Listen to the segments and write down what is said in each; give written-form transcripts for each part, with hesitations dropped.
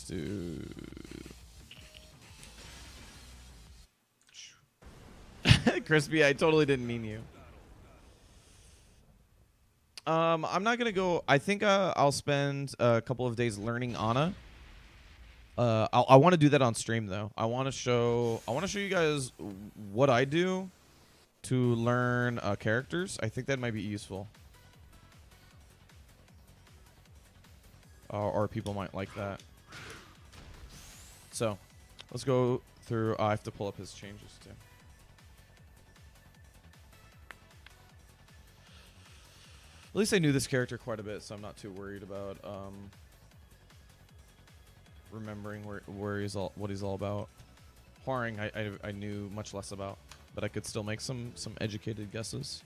do. Crispy, I totally didn't mean you. I'm not gonna go. I think I'll spend a couple of days learning Ana. I want to do that on stream though. I want to show you guys what I do to learn characters. I think that might be useful. Or people might like that. So, let's go through. I have to pull up his changes too. At least I knew this character quite a bit, so I'm not too worried about remembering what he's all about. Hwaring, I knew much less about, but I could still make some educated guesses.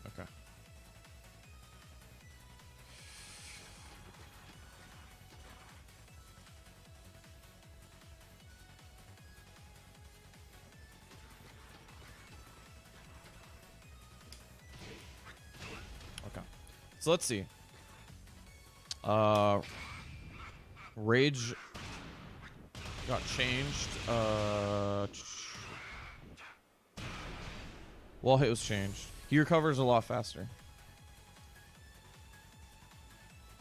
Okay. Okay. So let's see. Rage got changed. Wall hit was changed. He recovers a lot faster.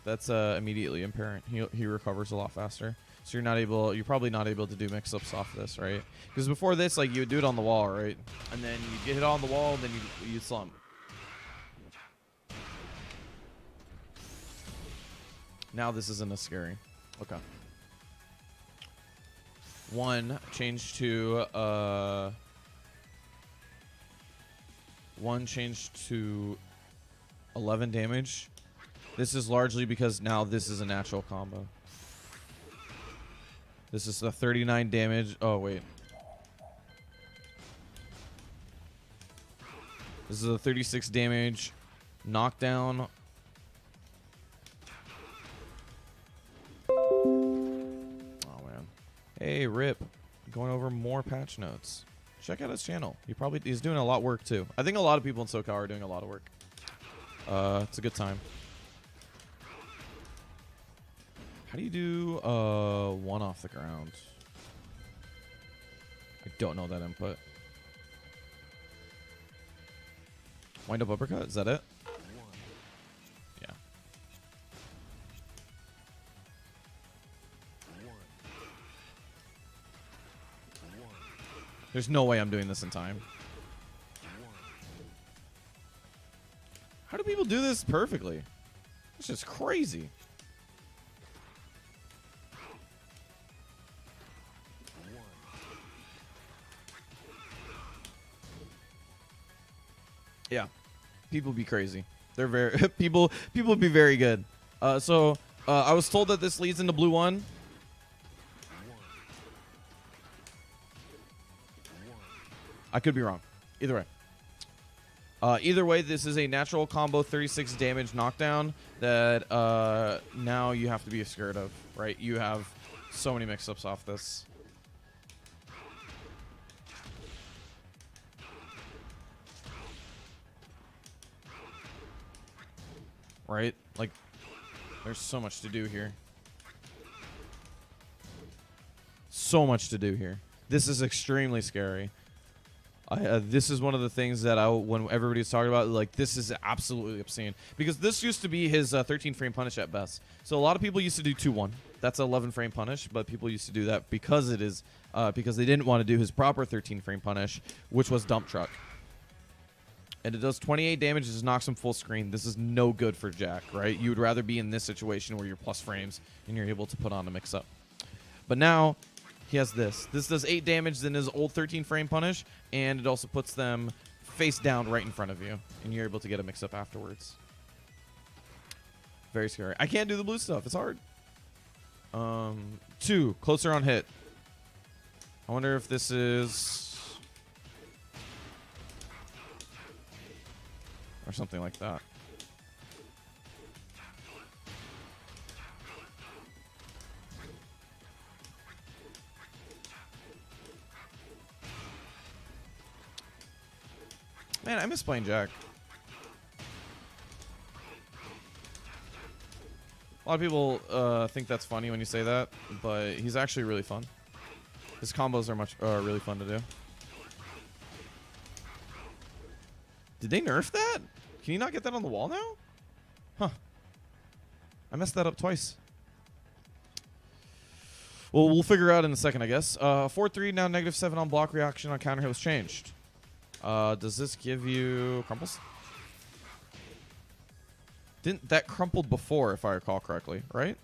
That's immediately apparent. He recovers a lot faster. So you're probably not able to do mix-ups off this, right? Because before this, like, you would do it on the wall, right? And then you get hit on the wall, and then you slump. Now this isn't as scary. Okay. One changed to 11 damage. This is largely because now this is a natural combo. This is the 39 damage. Oh, wait. This is a 36 damage knockdown. Oh, man. Hey, Rip. Going over more patch notes. Check out his channel. He's doing a lot of work, too. I think a lot of people in SoCal are doing a lot of work. It's a good time. How do you do one off the ground? I don't know that input. Wind up uppercut? Is that it? Yeah. There's no way I'm doing this in time. How do people do this perfectly? It's just crazy. Yeah, people be crazy. They're very people be very good. So I was told that this leads into blue 1. I could be wrong. Either way, this is a natural combo 36 damage knockdown that now you have to be scared of, right? You have so many mix-ups off this. Right? Like, there's so much to do here. So much to do here. This is extremely scary. This is one of the things that when everybody's talking about, like, this is absolutely obscene. Because this used to be his 13-frame punish at best. So a lot of people used to do 2-1. That's 11-frame punish, but people used to do that because it is because they didn't want to do his proper 13-frame punish, which was dump truck. And it does 28 damage, it just knocks him full screen. This is no good for Jack, right? You would rather be in this situation where you're plus frames and you're able to put on a mix-up. But now, he has this. This does 8 damage than his old 13-frame punish, and it also puts them face down right in front of you, and you're able to get a mix-up afterwards. Very scary. I can't do the blue stuff. It's hard. 2, closer on hit. I wonder if this is... or something like that. Man, I miss playing Jack. A lot of people think that's funny when you say that, but he's actually really fun. His combos are really fun to do. Did they nerf that? Can you not get that on the wall now? Huh. I messed that up twice. Well, we'll figure out in a second, I guess. 4-3, now -7 on block reaction on counter hit was changed. Does this give you crumples? Didn't that crumpled before, if I recall correctly, right?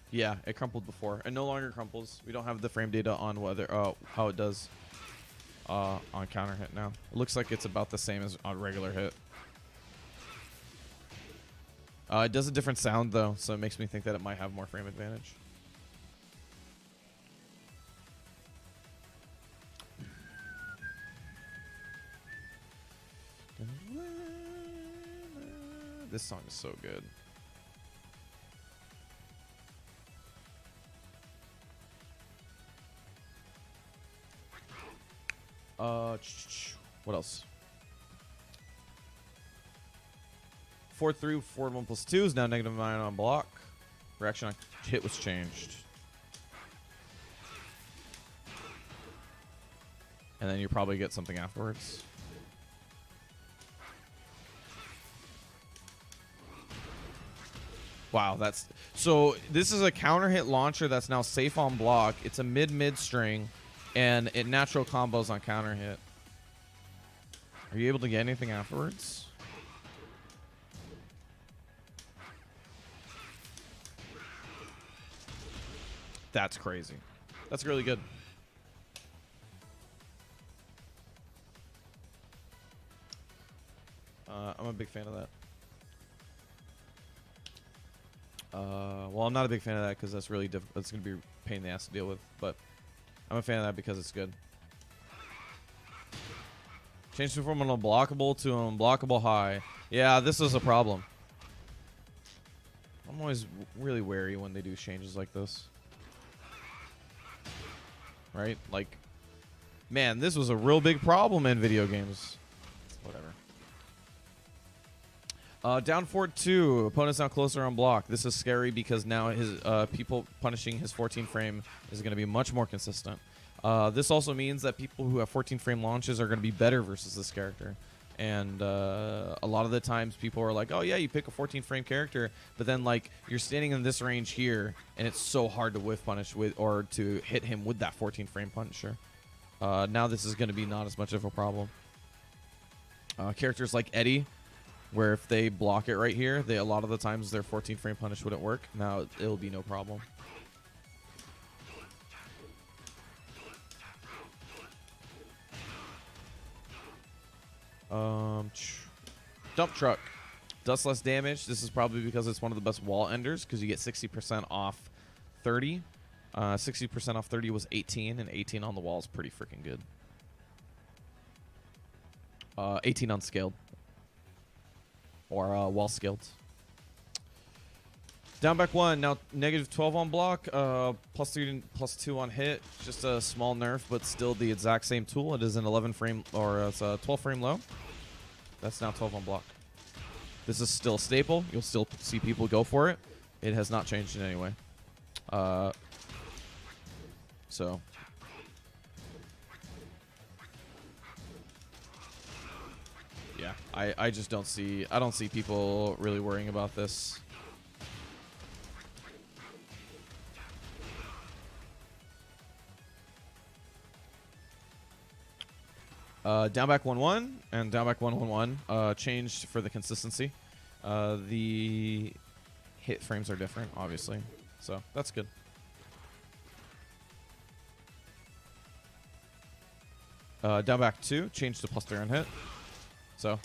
Yeah, it crumpled before. It no longer crumples. We don't have the frame data on whether how it does on counter hit now. It looks like it's about the same as on regular hit. It does a different sound though, so it makes me think that it might have more frame advantage. This song is so good. What else? 4-3, 4-1 plus 2 is now -9 on block. Reaction on hit was changed. And then you probably get something afterwards. Wow, that's... So this is a counter hit launcher that's now safe on block. It's a mid-mid string, and it natural combos on counter hit. Are you able to get anything afterwards? That's crazy. That's really good. I'm a big fan of that. Well, I'm not a big fan of that because that's really difficult. That's going to be a pain in the ass to deal with. But I'm a fan of that because it's good. Change from an unblockable to an unblockable high. Yeah, this is a problem. I'm always really wary when they do changes like this. Right? Like, man, this was a real big problem in video games. Whatever. Down 4-2. Opponent's now closer on block. This is scary because now his people punishing his 14 frame is going to be much more consistent. This also means that people who have 14 frame launches are going to be better versus this character. And a lot of the times people are like, oh yeah, you pick a 14 frame character, but then like you're standing in this range here and it's so hard to whiff punish with or to hit him with that 14 frame punisher. Now this is going to be not as much of a problem. Characters like Eddie, where if they block it right here, a lot of the times their 14 frame punish wouldn't work. Now it'll be no problem. Dump truck does less damage. This is probably because it's one of the best wall enders because you get 60% off 30. 60% off 30 was 18, and 18 on the wall is pretty freaking good. 18 unscaled. Or wall scaled. Down back 1, now -12 on block, +3 and +2 on hit. Just a small nerf, but still the exact same tool. It is an 11 frame, or it's a 12 frame low. That's now 12 on block. This is still a staple. You'll still see people go for it. It has not changed in any way. So. Yeah, I just don't see people really worrying about this. Down back 1-1 and down back 1-1-1 changed for the consistency. The hit frames are different, obviously, so that's good. Down back 2 changed to +3 on hit. So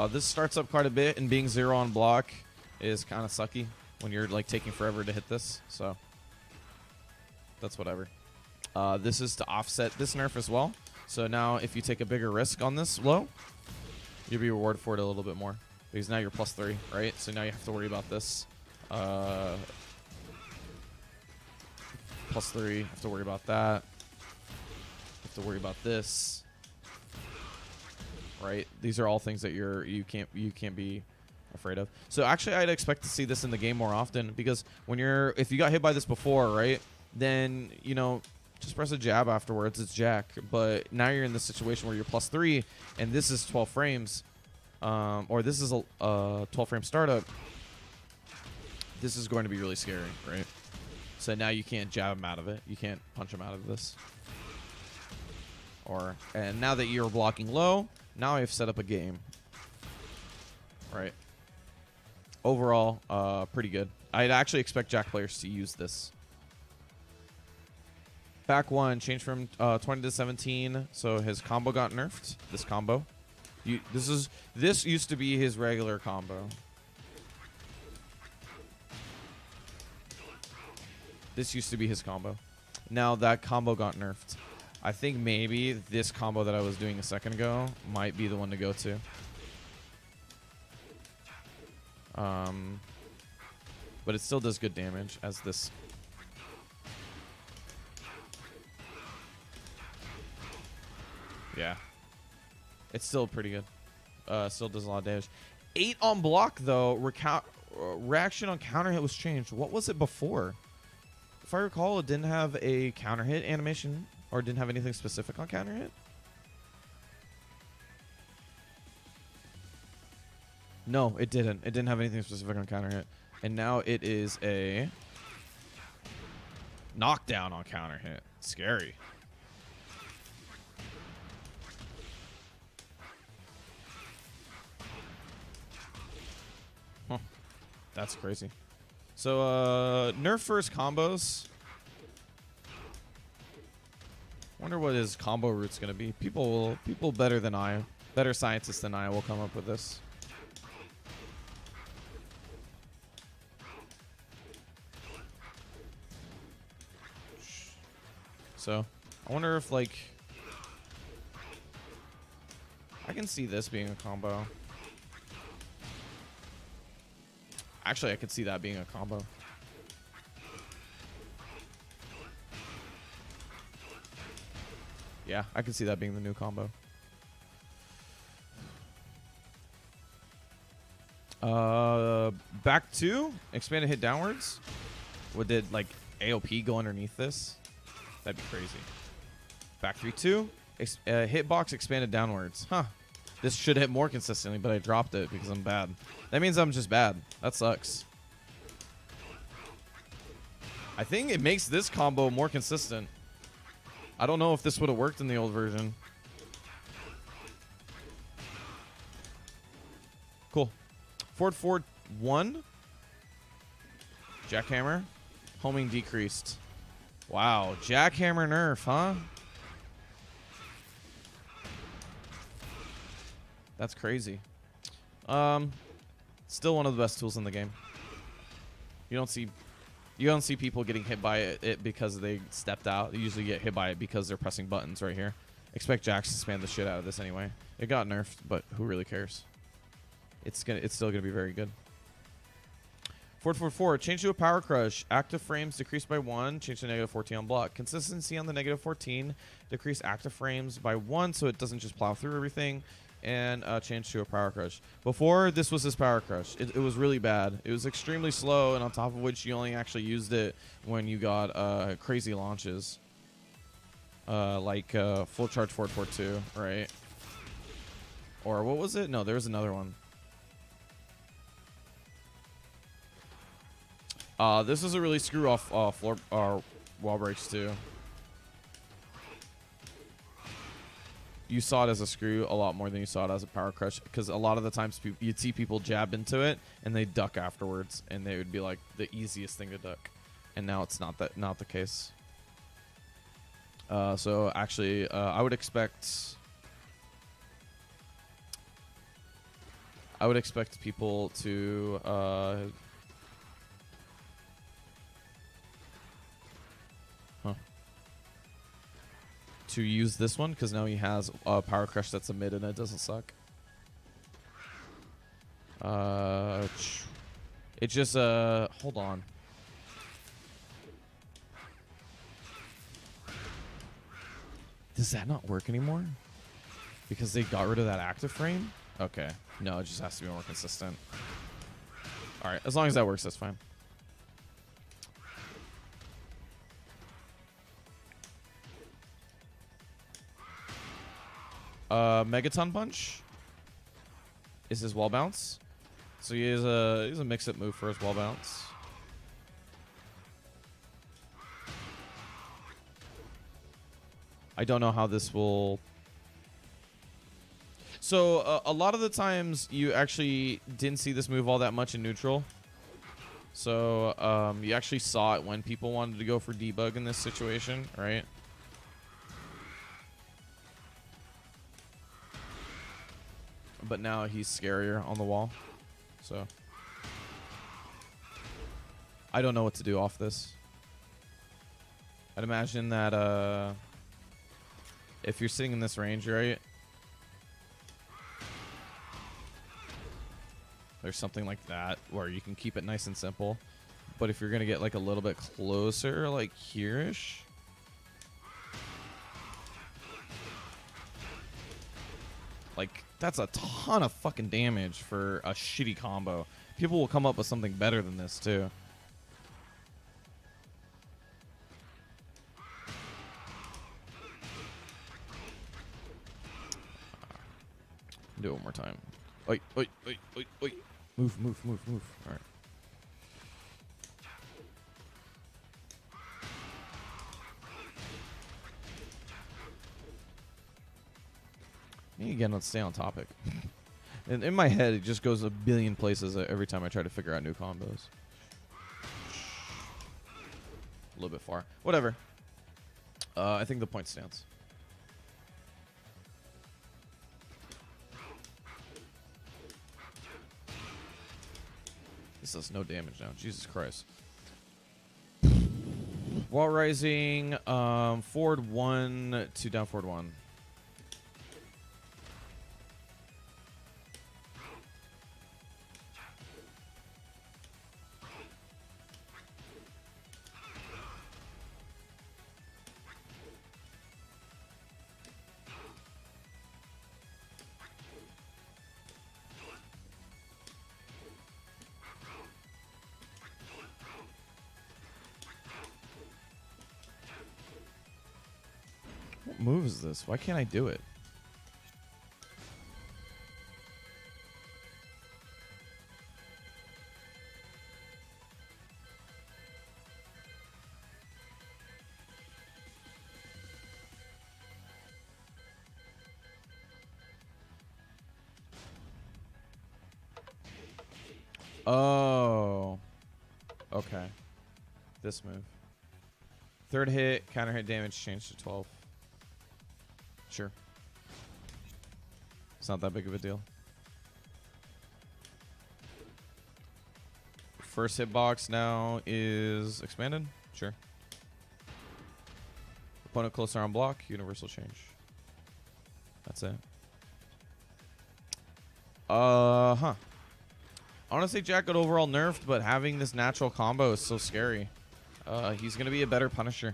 this starts up quite a bit, and being 0 on block is kind of sucky when you're like taking forever to hit this. So that's whatever. This is to offset this nerf as well. So now if you take a bigger risk on this low, you'll be rewarded for it a little bit more. Because now you're +3, right? So now you have to worry about this. +3. Have to worry about that. Have to worry about this. Right? These are all things that you can't be afraid of. So actually, I'd expect to see this in the game more often, because if you got hit by this before, right? Then, you know, just press a jab afterwards. It's Jack. But now you're in this situation where you're +3, and this is 12 frames, or this is a 12 frame startup. This is going to be really scary, right? So now you can't jab him out of it. You can't punch him out of this. And now that you're blocking low, now I've set up a game. Right. Overall, pretty good. I'd actually expect Jack players to use this. Back one, changed from 20 to 17, so his combo got nerfed. This combo. This used to be his regular combo. This used to be his combo. Now that combo got nerfed. I think maybe this combo that I was doing a second ago might be the one to go to. But it still does good damage as this. Yeah. It's still pretty good. Still does a lot of damage. 8 on block, though. Reaction on counter hit was changed. What was it before? If I recall, it didn't have a counter hit animation, or didn't have anything specific on counter hit. No, it didn't. It didn't have anything specific on counter hit. And now it is a knockdown on counter hit. Scary. Huh. That's crazy. So, nerf first combos. Wonder what his combo route's gonna be. People better scientists than I will come up with this. So, I wonder if, like, I can see this being a combo. Actually, I could see that being a combo. Yeah, I can see that being the new combo. Back 2, expanded hit downwards. What did, like, AOP go underneath this? That'd be crazy. Back 3-2, hitbox expanded downwards. Huh. This should hit more consistently, but I dropped it because I'm bad. That means I'm just bad. That sucks. I think it makes this combo more consistent. I don't know if this would have worked in the old version. Cool. Forward 1. Jackhammer. Homing decreased. Wow. Jackhammer nerf, huh? That's crazy. Still one of the best tools in the game. You don't see people getting hit by it because they stepped out. They usually get hit by it because they're pressing buttons right here. Expect Jax to spam the shit out of this anyway. It got nerfed, but who really cares? It's still gonna be very good. 444, change to a power crush. Active frames decreased by 1. Change to -14 on block. Consistency on the -14. Decrease active frames by 1 so it doesn't just plow through everything. And change to a power crush. Before, this was his power crush. It was really bad. It was extremely slow, and on top of which you only actually used it when you got crazy launches. Like full charge 442, right? Or what was it? No, there was another one. This is a really screw off floor wall breaks too. You saw it as a screw a lot more than you saw it as a power crush, because a lot of the times you'd see people jab into it and they duck afterwards, and they would be like the easiest thing to duck. And now it's not the case. So actually, I would expect people to to use this one, because now he has a power crush that's a mid and it doesn't suck. It just hold on. Does that not work anymore? Because they got rid of that active frame? Okay. No, it just has to be more consistent. Alright, as long as that works, that's fine. Megaton Punch is his wall bounce. So he has a mix-up move for his wall bounce. I don't know how this will... So a lot of the times you actually didn't see this move all that much in neutral. So you actually saw it when people wanted to go for debug in this situation, right? But now he's scarier on the wall. So I don't know what to do off this. I'd imagine that if you're sitting in this range, right? There's something like that where you can keep it nice and simple. But if you're going to get like a little bit closer, like here-ish. Like, that's a ton of fucking damage for a shitty combo. People will come up with something better than this, too. Do it one more time. Oi, oi, oi, oi, oi. Move, move, move, move. All right. Again, let's stay on topic. And in my head, it just goes a billion places every time I try to figure out new combos. A little bit far. Whatever. I think the point stands. This does no damage now. Jesus Christ. Wall rising, forward 1 to down forward 1. What move is this? Why can't I do it? Oh. Okay. This move. Third hit, counter hit damage changed to 12. Sure. It's not that big of a deal. First hitbox now is expanded. Sure. Opponent closer on block, universal change. That's it. Huh. Honestly, Jack got overall nerfed, but having this natural combo is so scary. He's going to be a better Punisher.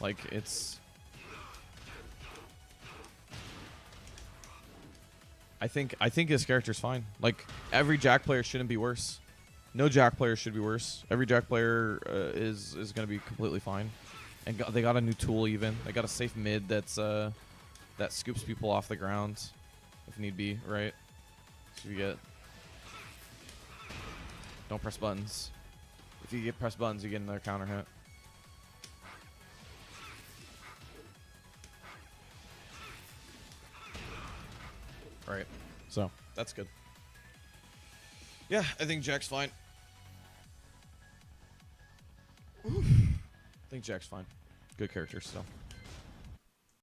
Like, it's... I think his character's fine. Like, every Jack player shouldn't be worse. No Jack player should be worse. Every Jack player is going to be completely fine. And they got a new tool even. They got a safe mid that's that scoops people off the ground if need be, right? So you get... Don't press buttons. If you get press buttons, you get another counter hit. Right. So, that's good. Yeah, I think Jack's fine. I think Jack's fine. Good character still.